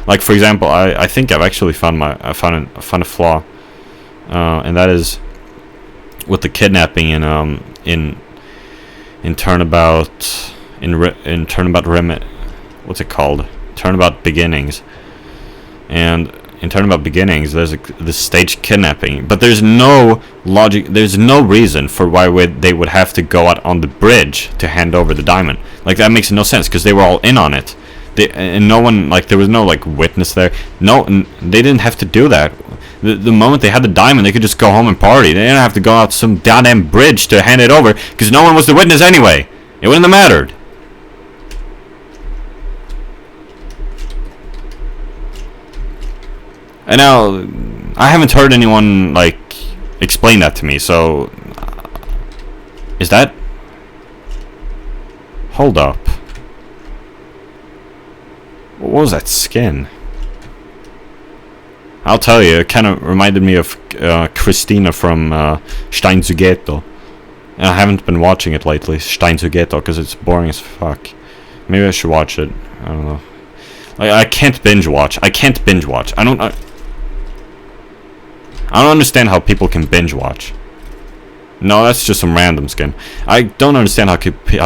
Like for example, I think I've actually found a flaw, and that is with the kidnapping in Turnabout in Turnabout Remit. What's it called? Turnabout Beginnings. And in Turnabout Beginnings, there's this staged kidnapping, but there's no logic. There's no reason for why they would have to go out on the bridge to hand over the diamond. Like that makes no sense because they were all in on it. And no one, like, there was no like witness there. No, they didn't have to do that. The moment they had the diamond, they could just go home and party. They didn't have to go out some goddamn bridge to hand it over because no one was the witness anyway. It wouldn't have mattered. And now, I haven't heard anyone, like, explain that to me, so... is that... hold up. What was that skin? I'll tell you, it kind of reminded me of Christina from Steins Ghetto. And I haven't been watching it lately, Steins Ghetto, because it's boring as fuck. Maybe I should watch it. I don't know. Like, I can't binge watch. I don't understand how people can binge watch. No, that's just some random skin. I don't understand how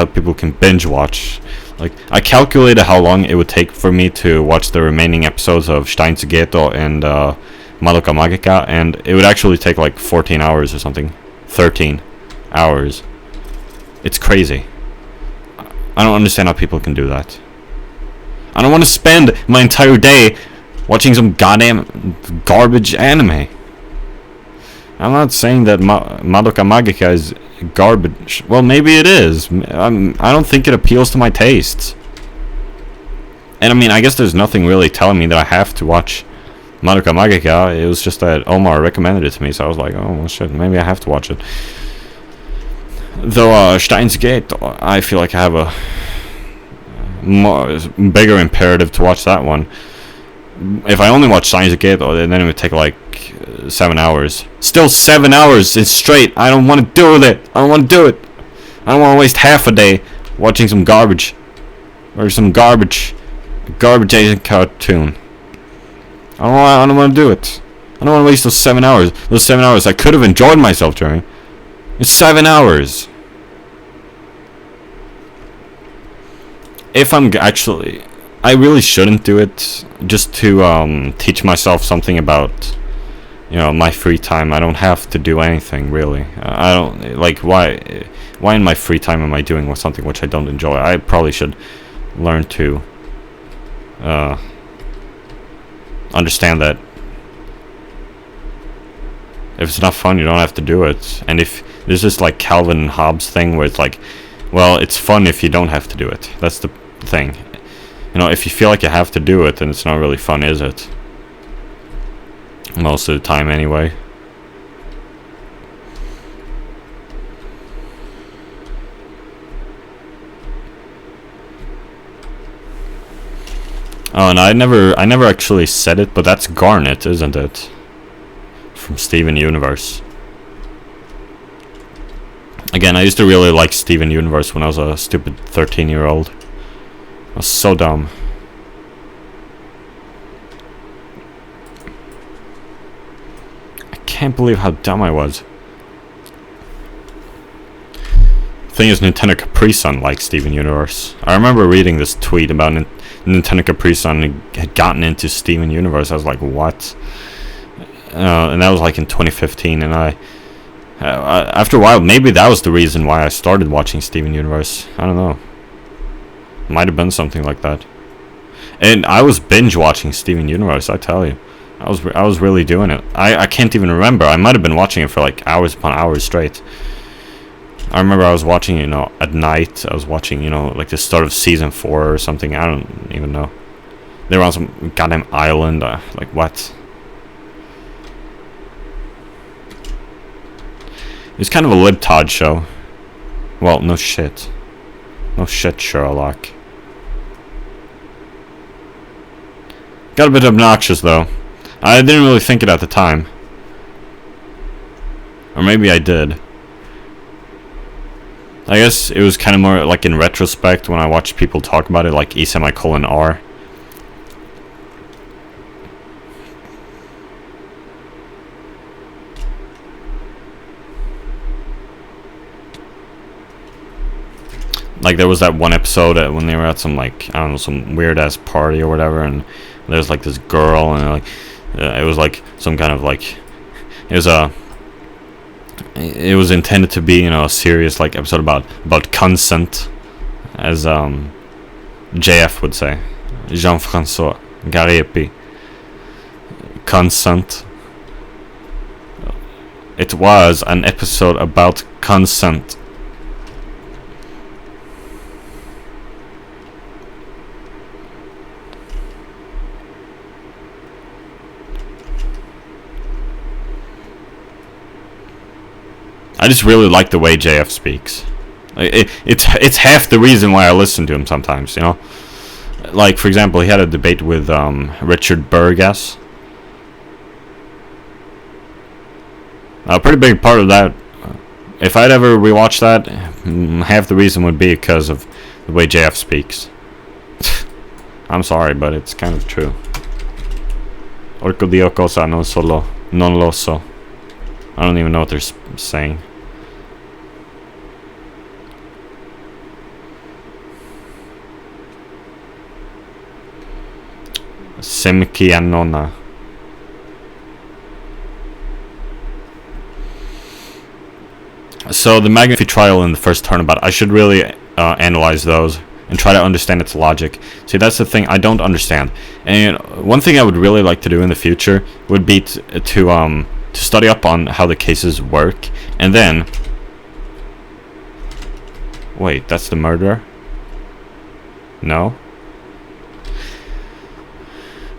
people can binge watch. Like, I calculated how long it would take for me to watch the remaining episodes of Steins Ghetto and Madoka Magica, and it would actually take like 14 hours or something. 13 hours. It's crazy. I don't understand how people can do that. I don't want to spend my entire day watching some goddamn garbage anime. I'm not saying that Madoka Magica is garbage. Well, maybe it is. I don't think it appeals to my tastes. And I mean, I guess there's nothing really telling me that I have to watch Madoka Magica. It was just that Omar recommended it to me, so I was like, oh, well, shit, maybe I have to watch it. Though, Steins Gate, I feel like I have a bigger imperative to watch that one. If I only watch Steins Gate, then it would take like 7 hours. Still 7 hours is straight. I don't want to do it. I don't want to do it. I don't want to waste half a day watching some garbage. Or some garbage Asian cartoon. I don't want to do it. I don't want to waste those 7 hours. Those 7 hours I could have enjoyed myself during. It's 7 hours. If I'm actually... I really shouldn't do it just to teach myself something about, you know, my free time. I don't have to do anything really. I don't like why in my free time am I doing something which I don't enjoy? I probably should learn to understand that if it's not fun, you don't have to do it. And if there's this like Calvin and Hobbes thing where it's like, well, it's fun if you don't have to do it. That's the thing. You know, if you feel like you have to do it, then it's not really fun, is it? Most of the time, anyway. Oh, and I never actually said it, but that's Garnet, isn't it? From Steven Universe. Again, I used to really like Steven Universe when I was a stupid 13-year-old. I was so dumb. I can't believe how dumb I was. Thing is, Nintendo Capri Sun likes Steven Universe. I remember reading this tweet about Nintendo Capri Sun had gotten into Steven Universe. I was like, what? And that was like in 2015, and after a while, maybe that was the reason why I started watching Steven Universe. I don't know. Might have been something like that. And I was binge watching Steven Universe, I tell you. I was really doing it. I can't even remember. I might have been watching it for like hours upon hours straight. I remember I was watching, you know, at night. I was watching, you know, like the start of season 4 or something. I don't even know. They were on some goddamn island. Like, what? It's kind of a libtard show. Well, no shit. No shit, Sherlock. Got a bit obnoxious, though. I didn't really think it at the time. Or maybe I did. I guess it was kind of more like in retrospect when I watched people talk about it, like E semicolon R. Like there was that one episode when they were at some like I don't know some weird ass party or whatever, and there's like this girl and like it was like some kind of like it was intended to be a serious like episode about consent, as JF would say, Jean-François Garepi. Consent. It was an episode about consent. I just really like the way JF speaks. It's half the reason why I listen to him sometimes, Like, for example, he had a debate with Richard Burgess. A pretty big part of that, if I'd ever rewatch that, half the reason would be because of the way JF speaks. I'm sorry, but it's kind of true. Orco dio cosa non lo so. I don't even know what they're saying. Semki Anona. So the Magnify trial in the first turnabout, I should really analyze those and try to understand its logic. See, that's the thing I don't understand. And one thing I would really like to do in the future would be to study up on how the cases work, and then wait, that's the murderer? No?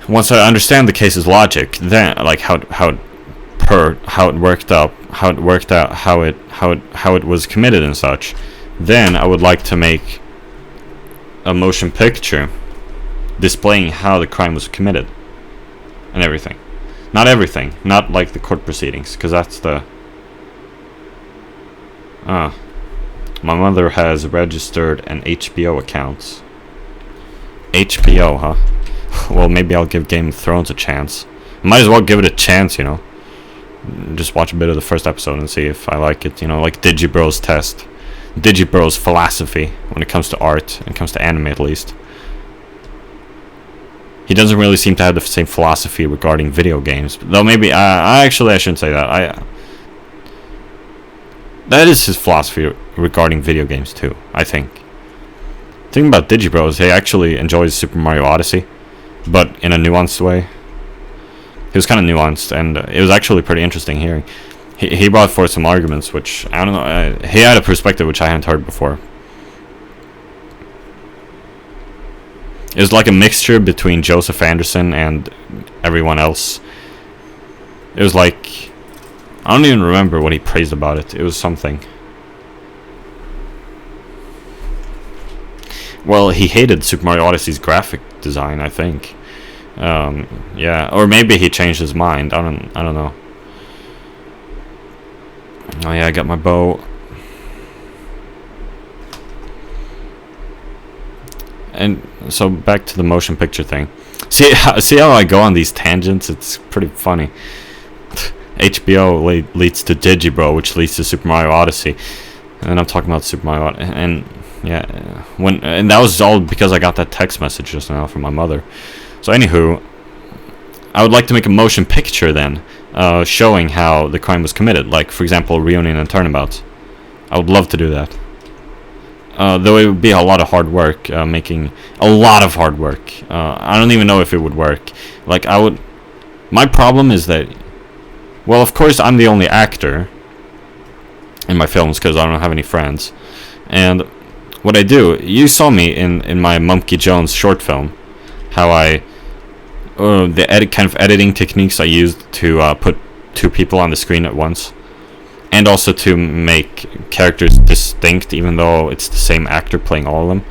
Once I understand the case's logic, then like how it worked out, how it was committed and such, then I would like to make a motion picture displaying how the crime was committed and everything. Not everything, not like the court proceedings, because that's the my mother has registered an HBO account. HBO, huh? Well, maybe I'll give Game of Thrones a chance. Might as well give it a chance, Just watch a bit of the first episode and see if I like it, like Digibro's test. Digibro's philosophy when it comes to art, when it comes to anime at least. He doesn't really seem to have the same philosophy regarding video games. Though maybe, I shouldn't say that. That is his philosophy regarding video games too, I think. The thing about Digibro is he actually enjoys Super Mario Odyssey, but in a nuanced way. He was kind of nuanced, and it was actually pretty interesting hearing. He brought forth some arguments, which, I don't know, he had a perspective which I hadn't heard before. It was like a mixture between Joseph Anderson and everyone else. It was like, I don't even remember what he praised about it. It was something. Well, he hated Super Mario Odyssey's graphic design, I think. Yeah, or maybe he changed his mind. I don't know. Oh yeah, I got my bow. And so back to the motion picture thing. See how I go on these tangents? It's pretty funny. HBO leads to Digibro, which leads to Super Mario Odyssey, and then I'm talking about Super Mario and yeah, and that was all because I got that text message just now from my mother. So anywho, I would like to make a motion picture then, showing how the crime was committed. Like, for example, Reunion and Turnabout. I would love to do that. Though it would be a lot of hard work, making a lot of hard work. I don't even know if it would work. Like, my problem is that, well, of course, I'm the only actor in my films because I don't have any friends. And what I do, you saw me in my Mumkey Jones short film, how the kind of editing techniques I used to put two people on the screen at once, and also to make characters distinct even though it's the same actor playing all of them.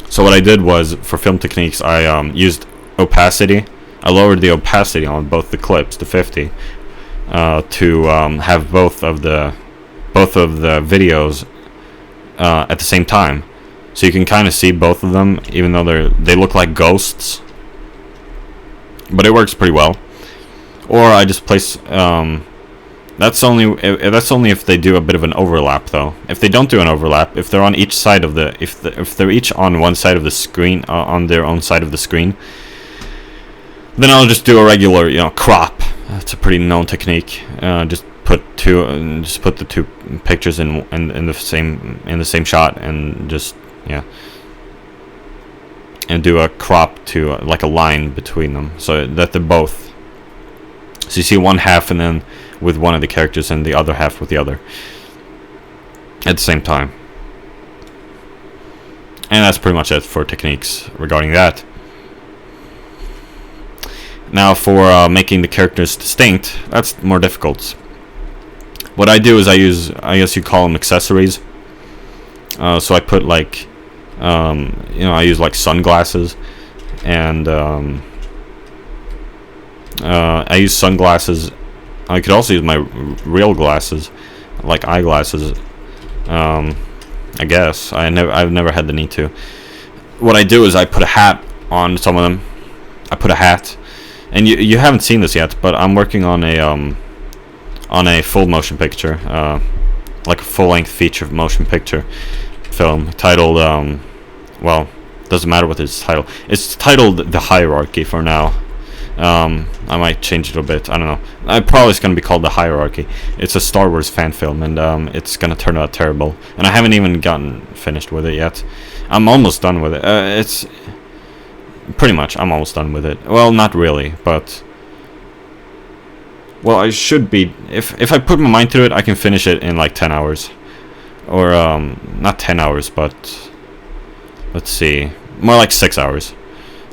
So what I did was, for film techniques, I used opacity. I lowered the opacity on both the clips to 50 to have both of the videos at the same time, so you can kind of see both of them, even though they look like ghosts. But it works pretty well. Or I just place That's only if they do a bit of an overlap, though. If they don't do an overlap, if they're on each side of the if they're each on one side of the screen, on their own side of the screen, then I'll just do a regular, crop. That's a pretty known technique. Just put the two pictures in the same shot, and just and do a crop to like a line between them, so that they're both. So you see one half, and then with one of the characters, and the other half with the other at the same time. And that's pretty much it for techniques regarding that. Now for making the characters distinct, that's more difficult. What I do is I guess you call them accessories. So I put like, I use like sunglasses, and I use sunglasses. I could also use my real glasses, like eyeglasses. I guess I've never had the need to. What I do is I put a hat on some of them. I put a hat, and you haven't seen this yet, but I'm working on a full motion picture, like a full-length feature motion picture film titled well, doesn't matter what its title. It's titled The Hierarchy for now. I might change it a bit. I don't know. Probably it's going to be called The Hierarchy. It's a Star Wars fan film, and it's going to turn out terrible. And I haven't even gotten finished with it yet. I'm almost done with it. It's pretty much, I'm almost done with it. Well, not really, but well, I should be. If I put my mind to it, I can finish it in like 10 hours, or not 10 hours, but let's see, more like 6 hours.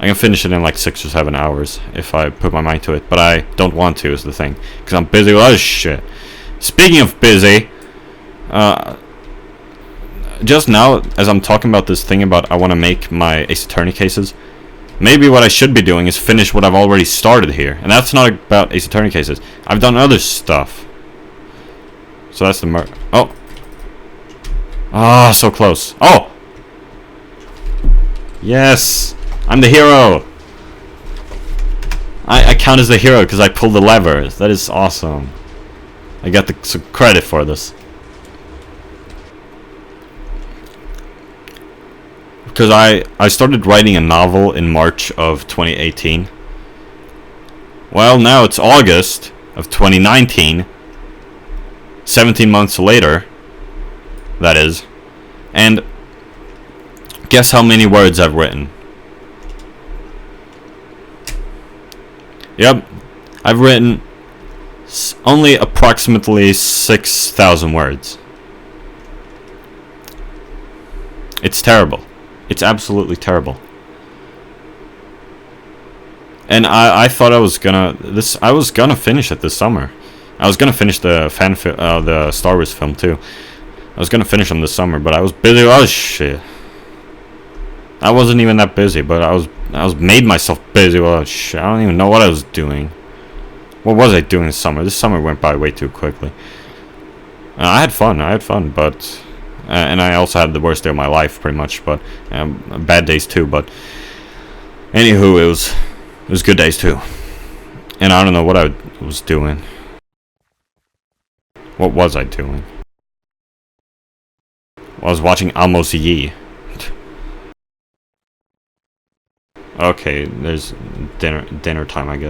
I can finish it in like 6 or 7 hours if I put my mind to it, but I don't want to, is the thing, because I'm busy with other shit. Speaking of busy, just now, as I'm talking about this thing about I want to make my Ace Attorney cases, maybe what I should be doing is finish what I've already started here, and that's not about Ace Attorney cases. I've done other stuff. So that's the oh. Ah, so close. Oh! Yes! I'm the hero! I count as the hero because I pulled the levers. That is awesome. I got some credit for this. Because I started writing a novel in March of 2018. Well, now it's August of 2019. 17 months later, that is. And guess how many words I've written? Yep, I've written only approximately 6,000 words. It's terrible. It's absolutely terrible. And I thought I was gonna finish it this summer. I was gonna finish the the Star Wars film too. I was gonna finish them this summer, but I was busy. Oh shit! I wasn't even that busy, but I was made myself busy. Oh shit! I don't even know what I was doing. What was I doing this summer? This summer went by way too quickly. I had fun, but and I also had the worst day of my life, pretty much. But bad days too. But anywho, it was good days too. And I don't know what I was doing. What was I doing? I was watching Amos Yee. Okay, there's dinner time, I guess.